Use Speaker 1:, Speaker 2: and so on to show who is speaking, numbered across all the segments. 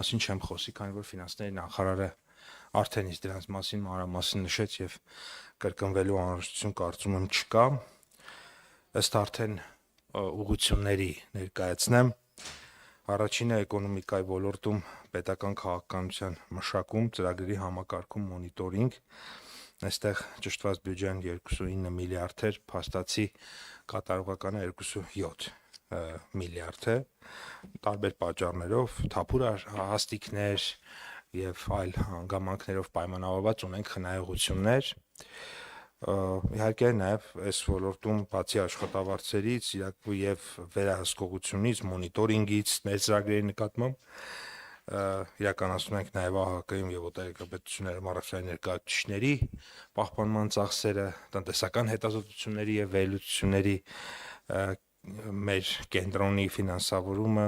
Speaker 1: մասին չեմ խոսի, քանի որ ֆինանսների նախարարը արդեն իսկ դրանց մասին մանրամասն նշեց եւ կրկնվելու անհրաժեշտություն կարծում եմ չկա։ Ըստ արդեն ուղղությունների ներկայացնեմ։ Առաջինը էկոնոմիկայի ոլորտում պետական քաղաքականության մշակում, ծրագրերի համակարգում, մոնիտորինգ։ Այստեղ ճշտված բյուջեն 29 միլիարդ էր, փաստացի կատարողականը 27 միլիարդ է, տարբեր պատճառներով, թափուր հաստիկներ եւ այլ հանգամանքներով պայմանավորված ունենք խնայողություններ։ Իհարկե նաև այս ոլորտում բացի աշխատավարձերից եւ վերահսկողությունից, մոնիտորինգից, մեր ծրագրերի նկատմամբ իրականացնում ենք նաև ԱՀԿ-ում եւ օտարերկրապետություններում առևտրային ներկայացուցիչների պահպանման ծախսերը, տնտեսական հետազոտությունների եւ վերլուծությունների մեր կենտրոնի ֆինանսավորումը,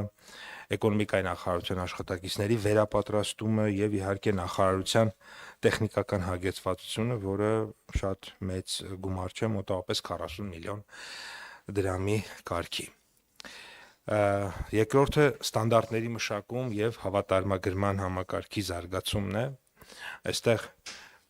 Speaker 1: էկոնոմիկայի նախարարության աշխատակիցների վերապատրաստումը եւ իհարկե նախարարության տեխնիկական հագեցվածությունը, որը շատ մեծ գումար չէ, մոտավորապես 40 միլիոն դրամի կարգի։ Երկրորդը ստանդարտների մշակում եւ հավատարմագրման համակարգի զարգացումն է։ Այստեղ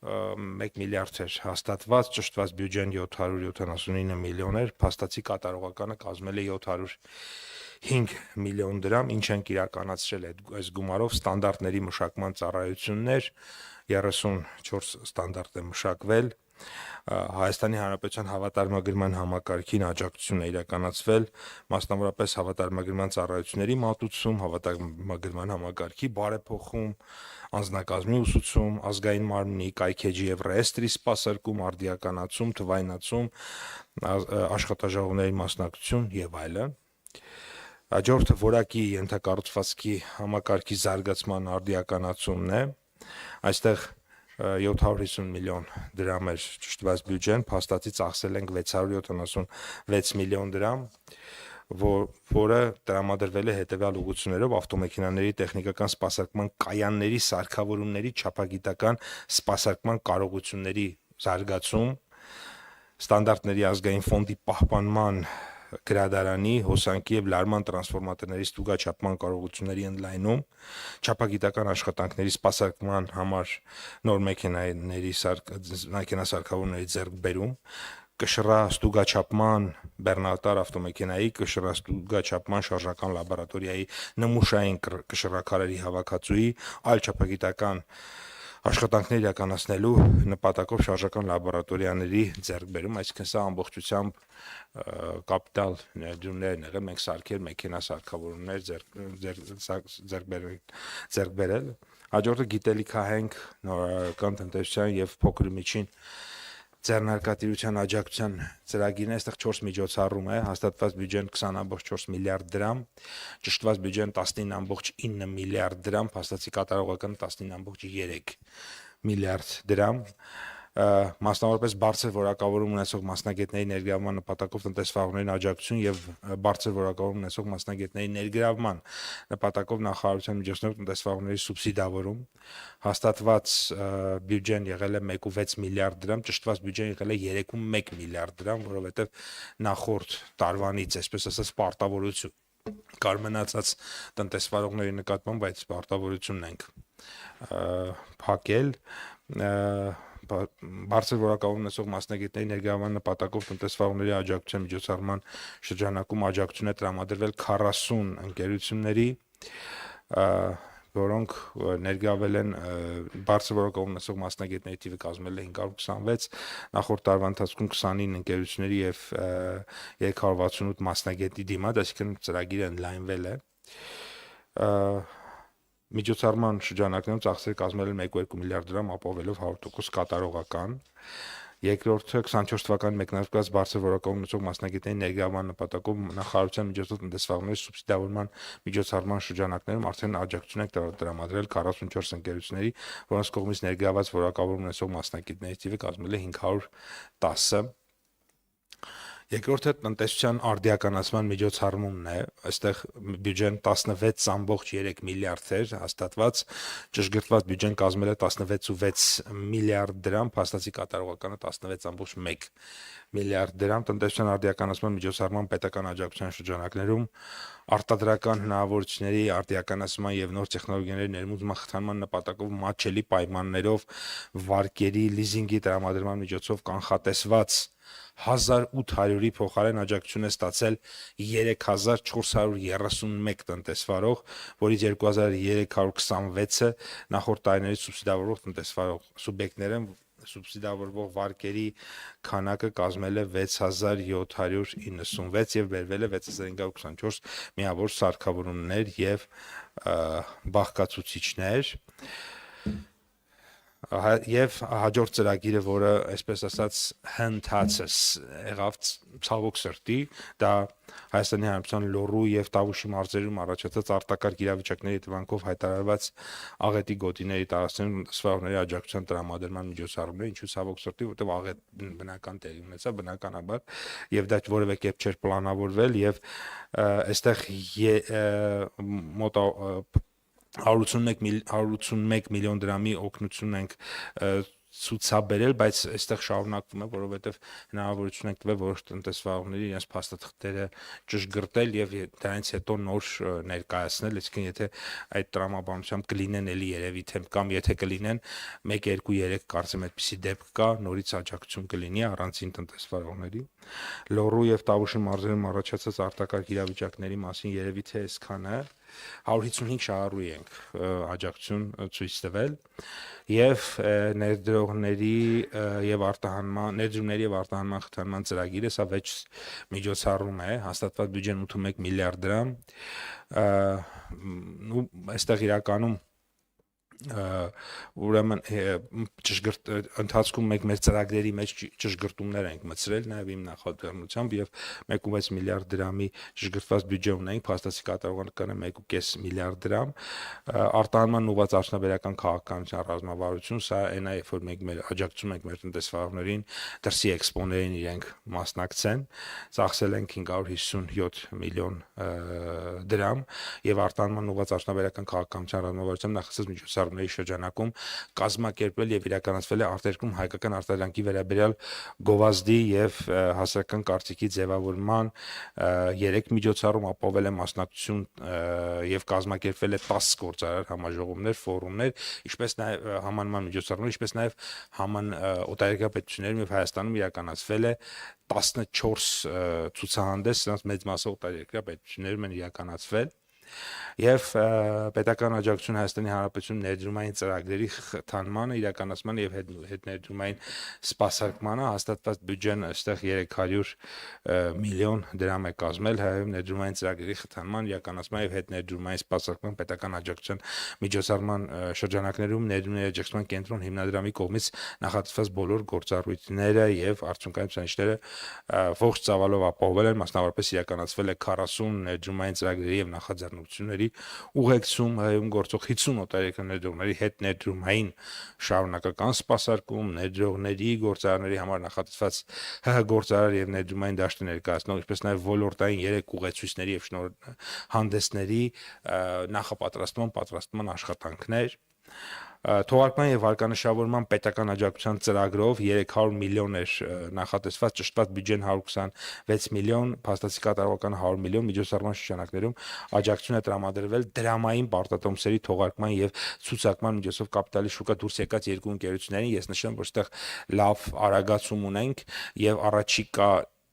Speaker 1: 1 միլիարդ էր հաստատված, ճշտված բյուջեն 779 միլիոն էր, փաստացի կատարողականը կազմել է 705 միլիոն դրամ, ինչ ենք իրականացրել այս գումարով ստանդարտների մշակման ծառայություններ, 34 ստանդարտ է մշակվել, Հայաստանի Հանրապետության հավատարմագրման համակարգին աջակցություն է իրականացվել, մասնավորապես հավատարմագրման ծառայությունների մատուցում, հավատարմագրման համակարգի բարեփոխում, անձնակազմի ուսուցում, ազգային մարմնի, կայքեջի եւ ռեեստրի սպասարկում, արդիականացում, թվայնացում, աշխատաժողովների մասնակցություն եւ այլն։ Հաջորդը որակի ենթակառուցվածքի համակարգի զարգացման արդիականացումն է։ Այստեղ 750 միլիոն դրամ էր ճշտված բյուջեն, փաստացի ծախսել ենք 676 միլիոն դրամ, որը տրամադրվել է հետևյալ ուղղություններով՝ ավտոմեքենաների տեխնիկական սպասարկման կայանների սարքավորումների չափագիտական սպասարկման կարողությունների զարգացում, ստանդարտների ազգային ֆոնդի պահպանման գրադարանի, հոսանքի եւ լարման տրանսֆորմատորների ստուգաչափման կարողությունների ընդլայնում, չափագիտական աշխատանքների սպասարկման համար նոր մեքենասարքավորումների ձեռքբերում, կշռա ստուգաչափման բեռնատար ավտոմեքենայի, կշռա ստուգաչափման շարժական լաբորատորիայի նմուշային կշռաքարերի հավաքածուի, այլ չափագիտական աշխատանքներ իրականացնելու նպատակով շարժական լաբորատորիաների ձեռքբերում, այսինքն սա ամբողջությամբ կապիտալ ներդրումներն եղել, մենք սարքել մեքենասարքավորումներ ձեռք բերել։ Հաջորդը գիտելիքահենք նորարարական տնտեսության եւ փոքր ու միջին ձեռնարկատիրության աջակցության ծրագիրն է, այստեղ 4 միջոցառում է, հաստատված բյուջեն 20.4 միլիարդ դրամ, ճշտված բյուջեն 19.9 միլիարդ դրամ, փաստացի կատարողական 19.3 միլիարդ դրամ, մասնավորապես բարձր որակավորում ունեցող մասնագետների ներգրավման նպատակով տնտեսվարողներին աջակցություն եւ բարձր որակավորում ունեցող մասնագետների ներգրավման նպատակով նախարարության միջոցներով տնտեսվարողների սուբսիդավորում, հաստատված բյուջեն եղել է 1.6 միլիարդ դրամ, ճշտված բյուջեն եղել է 3.1 միլիարդ դրամ, որովհետեւ նախորդ տարվանից, այսպես ասած, պարտավորություն կար մնացած տնտեսվարողների նկատմամբ, բայց պարտավորությունն ենք փակել, բարձր որակավորում ունեցող մասնագետների ներգրավման նպատակով տնտեսվարողների աջակցության միջոցառման շրջանակում աջակցություն է տրամադրվել 40 ընկերությունների, որոնք ներգրավել են բարձր որակավորում ունեցող մասնագետների թիվը կազմել է 526, նախորդ տարվա ընթացքում 29 ընկերությունների եւ 368 մասնագետի դիմաց, այսինքն ծրագիրը ընդլայնվել է։ Միջոցառման շրջանակներում ծախսերը կազմել են 1.2 միլիարդ դրամ, ապահովելով 100% կատարողական։ Երկրորդը 24 թվականի մեկնարկած բարձր որակավորում ունեցող մասնագետների ներգրավման նպատակով նախարարության միջոցով տնտեսվարողների սուբսիդավորման միջոցառման շրջանակներում արդեն աջակցություն է տրամադրել 44 ընկերությունների, որոնց կողմից ներգրաված որակավորում ունեցող մասնագետների թիվը կազմել է 510։ Երկրորդը տնտեսության արդիականացման միջոցառումն է, այստեղ բյուջեն 16.3 միլիարդ էր հաստատված, ճշգրտված բյուջեն կազմել է 16.6 միլիարդ դրամ, փաստացի կատարողականը 16.1 միլիարդ դրամ, տնտեսության արդիականացման միջոցառման պետական աջակցության շրջանակներում արտադրական հնարավորությունների արդիականացման եւ նոր տեխնոլոգիաների ներմուծման խթանման նպատակով մատչելի պայմաններով վարկերի լիզինգի տրամադրման միջոցով կանխատեսված 1800-ի փոխարեն աջակցություն է ստացել 3431 տնտեսվարող, որից 2326-ը նախորդ տարիներից սուբսիդավորող տնտեսվարող սուբյեկտներ են, սուբսիդավորվող վարկերի քանակը կազմել է 6796 եւ բերվել է 6524 միավոր սարքավորումներ եւ բաղկացուցիչներ եւ հաջորդ ծրագիրը, որը այսպես ասած հնդածս եղավ ցավոք սրտի, դա Հայաստանի Հանրապետության Լոռու եւ Տավուշի մարզերում առաջացած արտակարգ իրավիճակների հետևանքով հայտարարված աղետի գոտիների տարածքներում տնտեսվարողների աջակցության տրամադրման միջոցառումն է, ինչու ցավոք սրտի, որտեղ աղետ բնական տեղի ունեցավ, բնականաբար, եւ դա որևէ կերպ չէր պլանավորվել եւ այստեղ մոտ 181 միլիոն դրամի օգնություն ենք ցուցաբերել, բայց այստեղ շարունակվում է, որովհետև հնարավորություն ենք տվել որոշ տնտեսվարողների իրենց փաստաթղթերը ճշգրտել եւ դրանից հետո նոր ներկայացնել, այսինքն եթե այդ տրամաբանությամբ կլինեն էլի երևի թե կամ եթե կլինեն 1 2 3 կարծեմ այդպիսի դեպք կա, նորից աջակցություն կլինի առանցին տնտեսվարողների Լոռու եւ Տավուշի մարզերում առաջացած արտակարգ իրավիճակների մասին երևի թե այսքանը 155 շահառուի ենք աջակցություն ցույց տվել եւ ներդրողների եւ արտահանման խթանման ծրագիրը սա վեճ միջոցառում է, հաստատված բյուջեն 81 միլիարդ դրամ, այստեղ իրականում ուրեմն ճշգրտ ընթացքում մեկ մեր ծրագրերի մեջ ճշգրտումներ ենք մտցրել նաև իմ նախաձեռնությամբ եւ 1.6 միլիարդ դրամի ճշգրտված բյուջե ունենք, փաստացի կատարողականը 1.5 միլիարդ դրամ, արտահանման ուղղված արդյունաբերական քաղաքականության ռազմավարություն, սա այն է, որ մենք մեր աջակցում ենք մեր տնտեսվարողներին, դրսի էքսպոներին իրենք մասնակցեն, ծախսել ենք 557 միլիոն դրամ եւ արտահանման ուղղված արդյունաբերական քաղաքականության ռազմավարության նախացած միջոցառումների շրջանակում կազմակերպվել եւ իրականացվել է արտերկրում հայկական արտադրանքի վերաբերյալ գովազդի եւ հասարակական կարծիքի ձևավորման 3 միջոցառում, ապահովել է մասնակցություն եւ կազմակերպվել է 10 գործարար համաժողովներ, ֆորումներ, ինչպես նաեւ համանման միջոցառումներ, ինչպես նաեւ օտարերկրյա պետություններում եւ Հայաստանում իրականացվել է 14 ցուցահանդես, սրանց մեծ մասը օտարերկրյա պետություններում են իրականացվել եւ պետական աջակցություն Հայաստանի Հանրապետությունում ներդրումային ծրագրերի խթանմանը, իրականացմանը եւ հետներդրումային սպասարկմանը հաստատված բյուջեն այստեղ 300 միլիոն դրամ է կազմել հայերեն ներդրումային ծրագրերի խթանման, իրականացման եւ հետներդրումային սպասարկման պետական աջակցության միջոցառման շրջանակներում ներդրումների աջակցման կենտրոն հիմնադրամի կողմից նախատեսված բոլոր գործառույթները եւ արդյունքային ցուցանիշները ողջ ծավալով ապահովել են, մասնավորապես իրականացվել է 40 ներդրումային ծրագրերի եւ նախաձեռնությունների ուղեկցում հայում գործող 50 օտարերկրյա ներդրողների հետ ներդրումային շարունակական սպասարկում, ներդրողների գործարարների համար նախատեսված ՀՀ գործարար եւ ներդրումային դաշտը ներկայացնող, ինչպես նաեւ ոլորտային 3 ուղեցույցների եւ շնորհանդեսների պատրաստման աշխատանքներ Թողարկման եւ վարկանշավորման պետական աջակցության ծրագրով 300 միլիոն էր նախատեսված, ճշտված բյուջեն 126 միլիոն, փաստացի կատարողականը 100 միլիոն, միջոցառման շրջանակներում աջակցություն է տրամադրվել դրամային պարտատոմսերի թողարկման եւ ցուցակման միջոցով կապիտալի շուկա դուրս եկած երկու ընկերություններին, ես նշեմ, որ այստեղ լավ արագացում ունենք եւ առաջիկա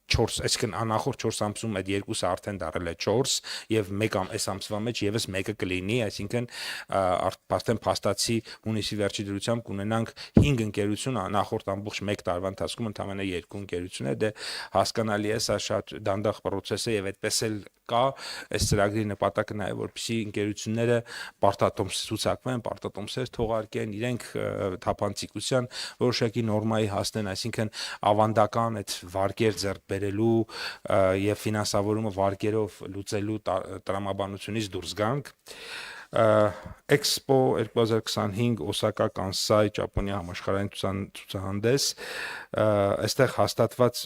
Speaker 1: 4, այսինքն անախորդ 4 ամսում այդ երկուսը արդեն դարել է 4 եւ մեկ այս ամսվա մեջ եւս մեկը կլինի, այսինքն արդեն փաստացի հունիսի վերջի դրությամբ կունենանք 5 ընկերություն, նախորդ ամբողջ 1 տարվա ընթացքում ընդամենը 2 ընկերություն է, դե հասկանալի է, սա շատ դանդաղ process է եւ այդպես էլ կա, այս ծրագրի նպատակը նաեւ որպեսզի ընկերությունները պարտատոմս ցուցակվեն, պարտատոմսեր թողարկեն, իրենք թափանցիկության որոշակի նորմայի հասնեն, այսինքն ավանդական այդ վարկեր ձեռք բերելու եւ ֆինանսավորումը վարկերով լուծելու տրամաբանությունից դուրս գանք Expo 2025 Օսակա Կանսայ Ճապոնիա համաշխարհային ցուցահանդես այստեղ հաստատված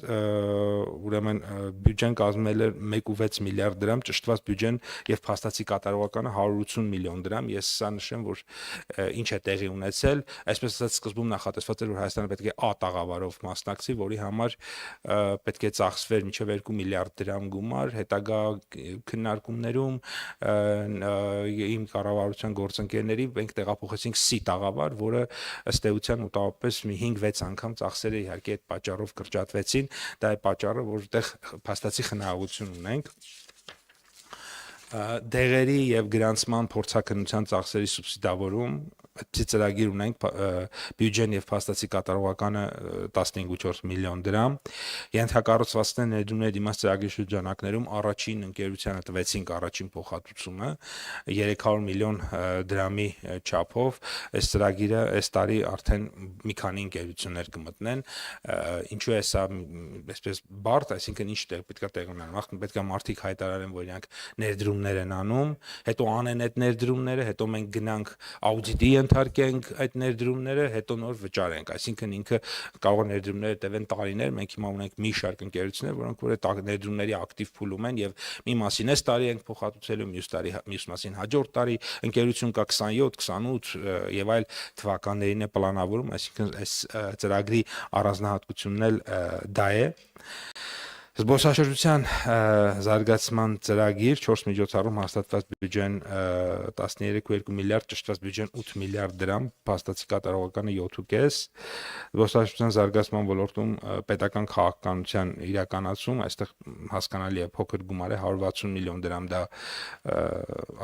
Speaker 1: ուրեմն բյուջեն կազմել է 1.6 միլիարդ դրամ, ճշտված բյուջեն եւ փաստացի կատարողականը 180 միլիոն դրամ։ Ես սա նշեմ, որ ինչ է տեղի ունեցել, այսպես ասած սկզբում նախատեսված էր, որ Հայաստանը պետք է A տաղավարով մասնակցի, որի համար պետք է ծախսվեր մինչև 2 միլիարդ դրամ գումար, հետագա քննարկումներում իմ կառավարության գործընկերների մենք տեղափոխեցինք C տաղավար, որը ըստ էության մոտավորապես մի 5-6 անգամ ծախսերը իհարկե այդ պատճառով կրճատվեցին, դա է պատճառը, որտեղ փաստացի խնայողություն ունենք դեղերի եւ գրանցման փորձաքննության ծախսերի սուբսիդավորում այդպիսի ծրագիր ունենք բյուջեն եւ փաստացի կատարողականը 15.4 միլիոն դրամ ենթակառուցվածքների ներդրումների դիմաց ծրագրի շրջանակներում առաջին ընկերությանը տվեցինք առաջին փոխհատուցումը 300 միլիոն դրամի չափով այս ծրագիրը այս տարի արդեն մի քանի ընկերություններ կմտնեն ինչու է սա այսպես բարդ այսինքն ինչ պետք է տեղի ունենա պետք է մարդիկ հայտարարեն որ իրանք ներդրումներ են անում հետո անեն այդ ներդրումները հետո մենք գնանք աուդիտի ենթարկենք այդ ներդրումները, հետո նոր վճարենք, այսինքն ինքը կարող է ներդրումները տևեն տարիներ, մենք հիմա ունենք մի շարք ընկերություններ, որոնք որ այդ ներդրումների ակտիվ փուլում են եւ մի մասին այս տարի ենք փոխհատուցելու, մյուս մասին հաջորդ տարի ընկերություն կա 27, 28 եւ այլ թվականներին է պլանավորում, այսինքն այս ծրագրի առանձնահատկությունն էլ դա է Զբոսաշրջության զարգացման ծրագիր 4 միջոցառում հաստատված բյուջեն 13.2 միլիարդ, ճշտված բյուջեն 8 միլիարդ դրամ, փաստացի կատարողականը 7.5 Զբոսաշրջության զարգացման ոլորտում պետական քաղաքականության իրականացում, այստեղ հասկանալի է փոքր գումար է 160 միլիոն դրամ դա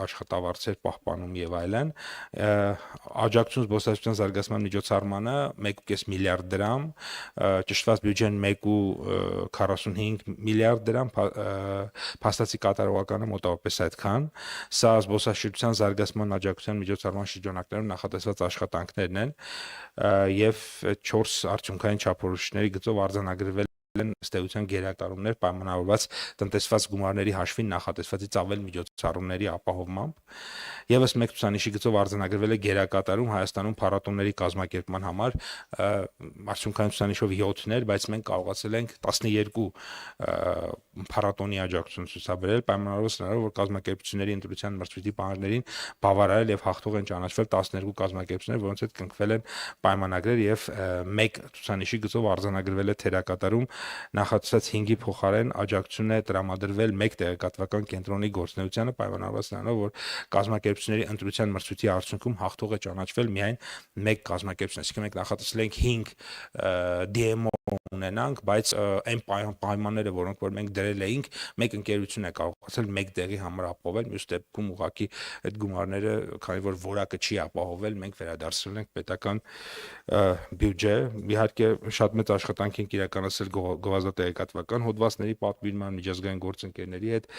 Speaker 1: աշխատավարձեր պահպանում եւ այլն աջակցություն զբոսաշրջության զարգացման միջոցառմանը 1.5 միլիարդ դրամ, ճշտված բյուջեն 1.45 միլիարդ դրամ փաստացի կատարողականը մոտավորապես այդքան սա զբոսաշրջության զարգացման աջակցության միջոցառման շրջանակներում նախատեսված աշխատանքներն են եւ 4 արդյունքային չափորոշիչների գծով արձանագրվել են ըստ էության գերակատարումներ պայմանավորված տնտեսված գումարների հաշվին նախատեսվածից ավել միջոցառումների ապահովմամբ եւս մեկ ցուցանիշի գծով արձանագրվել է գերակատարում Հայաստանում փառատոների կազմակերպման համար արդյունքային ցուցանիշով 7-ներ, բայց մենք կարողացել ենք 12 փառատոնի աջակցություն ցուցաբերել պայմանավորված նրանով որ կազմակերպությունների ընտրության մրցույթի պահանջներին բավարարել եւ հաղթող են ճանաչվել 12 կազմակերպություններ, որոնց հետ կնքվել են պայմանագրեր եւ մեկ ցուցանիշի գծով արձանագրվել է թերակատարում նախատեսած 5-ի փոխարեն աջակցություն է տրամադրվել մեկ տեղեկատվական կենտրոնի գործունեությանը պայմանավորված նրանով որ կազմակերպությունների ընտրության մրցույթի արդյունքում հաղթող է ճանաչվել միայն մեկ կազմակերպություն, այսինքն մենք նախատեսել ենք 5 DMO ունենանք, բայց այն պայմանները, որոնք որ մենք դրել էինք, մեկ ընկերություն է կարողացել մեկ տեղի համար ապահովել, մյուս դեպքում ուղղակի այդ գումարները, քանի որ որակը չի ապահովել, մենք վերադարձրել ենք պետական բյուջե, իհարկե շատ մեծ աշխատանք ենք իրականացրել գովազդատեղեկատվական հոդվածների պատվիրման միջազգային գործընկերների հետ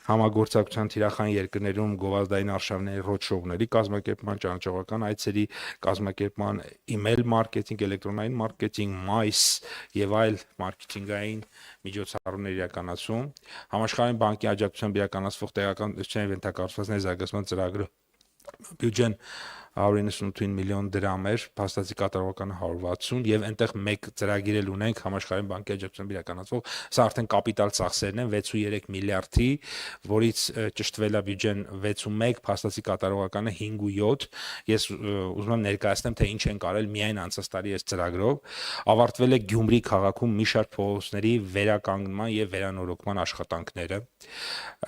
Speaker 1: համագործակցության թիրախային երկրներում գովազդային արշավների ռոդշոուների կազմակերպման, ճանաչողական այցերի կազմակերպման, email մարքեթինգ, էլեկտրոնային մարքեթինգ, MICE եւ այլ մարքեթինգային միջոցառումներ իրականացում, համաշխարհային բանկի աջակցությամբ իրականացվող տեղական դպրոցային եւ ենթակառուցվածքների զարգացման ծրագրը բյուջեն 198 միլիոն դրամ էր, փաստացի կատարողականը 160 եւ այնտեղ մեկ ծրագիր էլ ունենք համաշխարհային բանկի աջակցությամբ իրականացվող, սա արդեն կապիտալ ծախսերն են 6.3 միլիարդի, որից ճշտվել է բյուջեն 6.1, փաստացի կատարողականը 5.7, ես ուզում եմ ներկայացնեմ թե ինչ են կարել միայն անցած տարի այս ծրագրով, ավարտվել է Գյումրի քաղաքում մի շարք փողոցների վերականգնման եւ վերանորոգման աշխատանքները,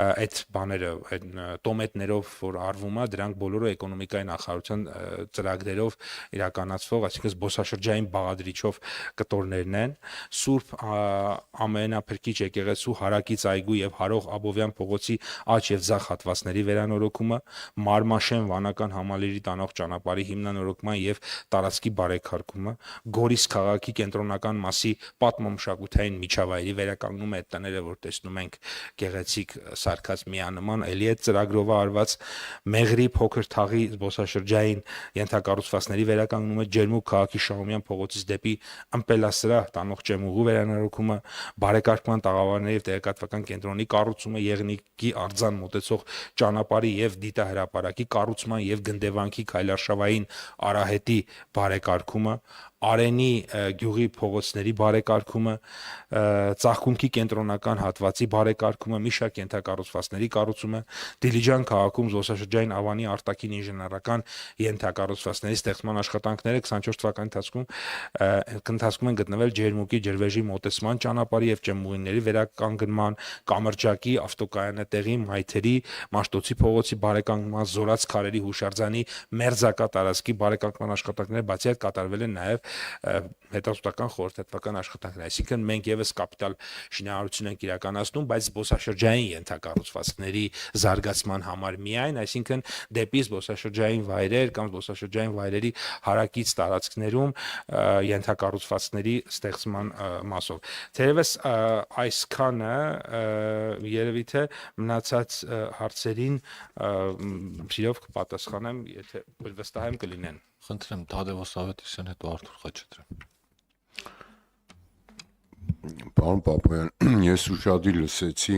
Speaker 1: այդ բաները, այդ տոմետներով որ արվում է, դրանք բոլորը էկոնոմիկայի նախարարության ծրագրերով իրականացվող, այսինքն զբոսաշրջային բաղադրիչով կտորներն են, Սուրբ ամենափրկիչ եկեղեցու հարակից այգու եւ Հարող Աբովյան փողոցի աջ եւ ձախ հատվածների վերանորոգումը, Մարմաշեն վանական համալիրի տանող ճանապարհի հիմնանորոգման եւ տարածքի բարեկարգումը, Գորիս քաղաքի կենտրոնական մասի պատմամշակութային միջավայրի վերականգնումը, այդ տները որ տեսնում ենք գեղեցիկ սարքած միանման, էլի այդ ծրագրով արված Մեղրի փոքր թաղի զբոսաշրջային շինարարային ենթակառուցվածքների վերականգնումը, Ջերմուկ քաղաքի Շահումյան փողոցից դեպի Ըմպելասրահ տանող ջերմուղու վերանորոգումը, բարեկարգման տաղավարների եւ տեղեկատվական կենտրոնի կառուցումը, Եղնիկի արձան մոտեցող ճանապարհի եւ դիտահրապարակի կառուցման եւ Գնդեվանքի քայլարշավային արահետի բարեկարգումը, Արենի գյուղի փողոցների բարեկարգումը, Ծաղկունքի կենտրոնական հատվածի բարեկարգումը, մի շարք ենթակառուցվածքների կառուցումը, Դիլիջան քաղաքում զբոսաշրջային Ավանի արտաքին ինժեներական ենթակառուցվածքների ստեղծման աշխատանքները 24 թվականի ընթացքում են գտնվել Ջերմուկի ջրվեժի մոտեցման ճանապարհի եւ ջրմուղիների վերականգնման, Կամրջակի ավտոկայանատեղի, Մայթերի, Մաշտոցի փողոցի բարեկանգնման, Զորաց քարերի հուշարձանի մերձակա տարածքի բարեկարգման աշխատանքները, բացի այդ կատարվել են նաեւ հետազոտական խորհրդատվական աշխատանքներ, այսինքն մենք եւս կապիտալ շինարարություն ենք իրականացնում, բայց զբոսաշրջային ենթակառուցվածքների զարգացման համար միայն, այսինքն դեպի զբոսաշրջային վայրեր կամ զբոսաշրջային վայրերի հարակից տարածքներում ենթակառուցվածքների ստեղծման մասով։ Թերևս այսքանը երևի թե մնացած հարցերին սիրով կպատասխանեմ, եթե վստահ եմ կլինեն։
Speaker 2: Խնդրեմ Տադևոս Ավետիսյան, հետո Արթուր Խաչատրյան։
Speaker 3: Պարոն Պապոյան, ես ուշադիր լսեցի